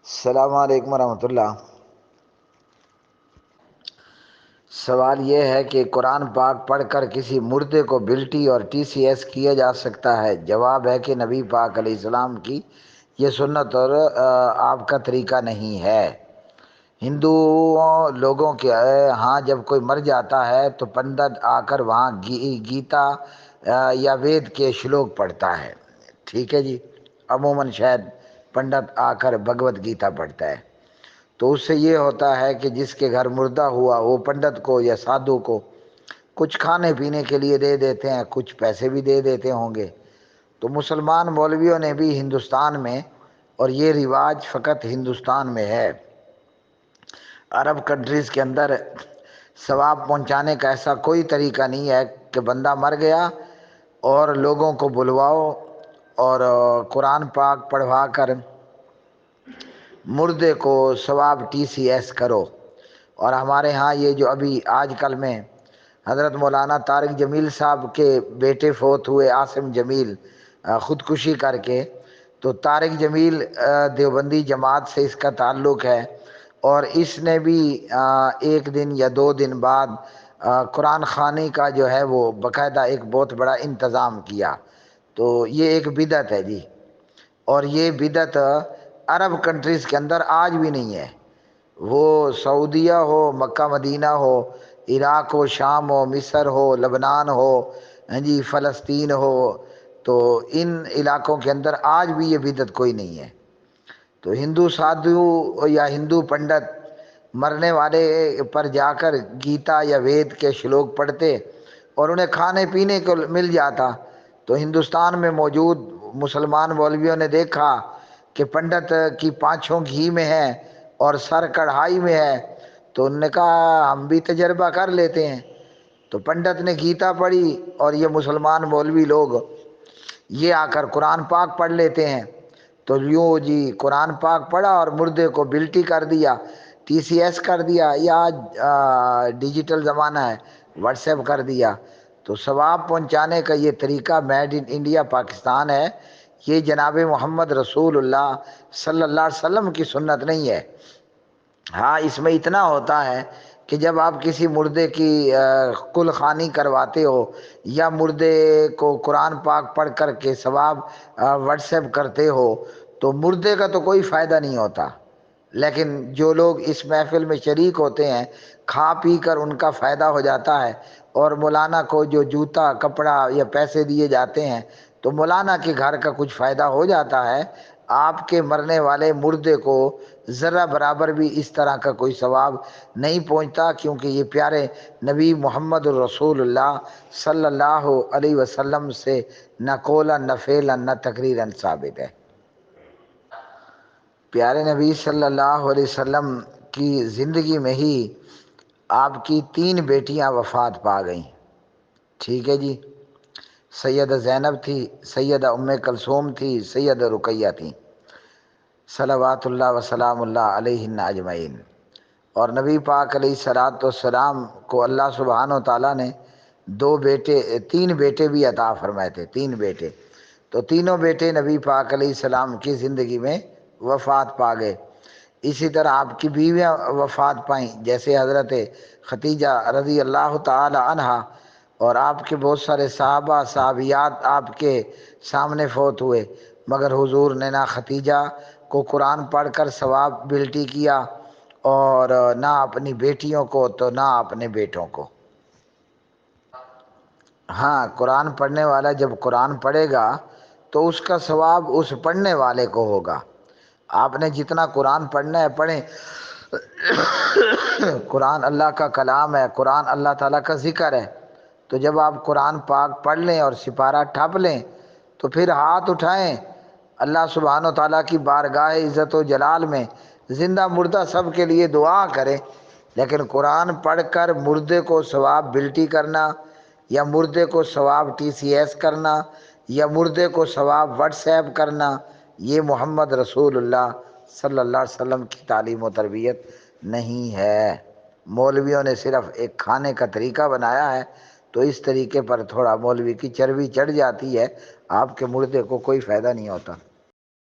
السلام علیکم ورحمۃ اللہ۔ سوال یہ ہے کہ قرآن پاک پڑھ کر کسی مردے کو بلٹی اور ٹی سی ایس کیا جا سکتا ہے؟ جواب ہے کہ نبی پاک علیہ السلام کی یہ سنت اور آپ کا طریقہ نہیں ہے۔ ہندو لوگوں کے ہاں جب کوئی مر جاتا ہے تو پنڈت آ کر وہاں گیتا یا وید کے شلوک پڑھتا ہے، ٹھیک ہے جی۔ عموماً شاید پنڈت آ کر بھگوت گیتا پڑھتا ہے، تو اس سے یہ ہوتا ہے کہ جس کے گھر مردہ ہوا وہ پنڈت کو یا سادھو کو کچھ کھانے پینے کے لیے دے دیتے ہیں، کچھ پیسے بھی دے دیتے ہوں گے۔ تو مسلمان مولویوں نے بھی ہندوستان میں، اور یہ رواج فقط ہندوستان میں ہے، عرب کنٹریز کے اندر ثواب پہنچانے کا ایسا کوئی طریقہ نہیں ہے کہ بندہ مر گیا اور لوگوں کو بلواؤ اور قرآن پاک پڑھوا کر مردے کو ثواب ٹی سی ایس کرو۔ اور ہمارے ہاں یہ جو ابھی آج کل میں حضرت مولانا طارق جمیل صاحب کے بیٹے فوت ہوئے، عاصم جمیل، خودکشی کر کے، تو طارق جمیل دیوبندی جماعت سے اس کا تعلق ہے، اور اس نے بھی ایک دن یا دو دن بعد قرآن خوانی کا جو ہے وہ باقاعدہ ایک بہت بڑا انتظام کیا۔ تو یہ ایک بدعت ہے جی، اور یہ بدعت عرب کنٹریز کے اندر آج بھی نہیں ہے، وہ سعودیہ ہو، مکہ مدینہ ہو، عراق ہو، شام ہو، مصر ہو، لبنان ہو، ہاں جی، فلسطین ہو، تو ان علاقوں کے اندر آج بھی یہ بدعت کوئی نہیں ہے۔ تو ہندو سادھو یا ہندو پنڈت مرنے والے پر جا کر گیتا یا وید کے شلوک پڑھتے اور انہیں کھانے پینے کو مل جاتا، تو ہندوستان میں موجود مسلمان مولویوں نے دیکھا کہ پنڈت کی پانچھوں گھی میں ہے اور سر کڑھائی میں ہے، تو انہوں نے کہا ہم بھی تجربہ کر لیتے ہیں۔ تو پنڈت نے گیتا پڑھی اور یہ مسلمان مولوی لوگ یہ آ کر قرآن پاک پڑھ لیتے ہیں، تو یوں جی قرآن پاک پڑھا اور مردے کو بلٹی کر دیا، ٹی سی ایس کر دیا، یا آج ڈیجیٹل زمانہ ہے، واٹس ایپ کر دیا۔ تو ثواب پہنچانے کا یہ طریقہ میڈ ان انڈیا پاکستان ہے، یہ جناب محمد رسول اللہ صلی اللہ علیہ وسلم کی سنت نہیں ہے۔ ہاں اس میں اتنا ہوتا ہے کہ جب آپ کسی مردے کی کل خوانی کرواتے ہو یا مردے کو قرآن پاک پڑھ کر کے ثواب واٹس ایپ کرتے ہو تو مردے کا تو کوئی فائدہ نہیں ہوتا، لیکن جو لوگ اس محفل میں شریک ہوتے ہیں کھا پی کر ان کا فائدہ ہو جاتا ہے، اور مولانا کو جو جوتا کپڑا یا پیسے دیے جاتے ہیں تو مولانا کے گھر کا کچھ فائدہ ہو جاتا ہے، آپ کے مرنے والے مردے کو ذرہ برابر بھی اس طرح کا کوئی ثواب نہیں پہنچتا، کیونکہ یہ پیارے نبی محمد الرسول اللہ صلی اللہ علیہ وسلم سے نہ قولا نہ فعلا نہ تقریرا ثابت ہے۔ پیارے نبی صلی اللہ علیہ وسلم کی زندگی میں ہی آپ کی 3 بیٹیاں وفات پا گئیں، ٹھیک ہے جی۔ سیدہ زینب تھی، سیدہ ام کلثوم تھی، سیدہ رقیہ تھی، صلوات اللہ وسلام اللہ علیہن اجمعین۔ اور نبی پاک علیہ الصلوۃ والسلام کو اللہ سبحانہ و تعالیٰ نے 3 بیٹے بھی عطا فرمائے تھے، 3 بیٹے، تو تینوں بیٹے نبی پاک علیہ السلام کی زندگی میں وفات پا گئے۔ اسی طرح آپ کی بیویاں وفات پائیں، جیسے حضرت ختیجہ رضی اللہ تعالی عنہا، اور آپ کے بہت سارے صحابہ صحابیات آپ کے سامنے فوت ہوئے، مگر حضور نے نہ ختیجہ کو قرآن پڑھ کر ثواب بلٹی کیا اور نہ اپنی بیٹیوں کو تو نہ اپنے بیٹوں کو۔ ہاں قرآن پڑھنے والا جب قرآن پڑھے گا تو اس کا ثواب اس پڑھنے والے کو ہوگا۔ آپ نے جتنا قرآن پڑھنا ہے پڑھیں، قرآن اللہ کا کلام ہے، قرآن اللہ تعالیٰ کا ذکر ہے، تو جب آپ قرآن پاک پڑھ لیں اور سپارہ ٹھپ لیں تو پھر ہاتھ اٹھائیں اللہ سبحانہ و تعالیٰ کی بارگاہ عزت و جلال میں، زندہ مردہ سب کے لیے دعا کریں، لیکن قرآن پڑھ کر مردے کو ثواب بلٹی کرنا یا مردے کو ثواب ٹی سی ایس کرنا یا مردے کو ثواب واٹس ایپ کرنا، یہ محمد رسول اللہ صلی اللہ علیہ وسلم کی تعلیم و تربیت نہیں ہے۔ مولویوں نے صرف ایک کھانے کا طریقہ بنایا ہے، تو اس طریقے پر تھوڑا مولوی کی چربی چڑھ جاتی ہے، آپ کے مردے کو کوئی فائدہ نہیں ہوتا۔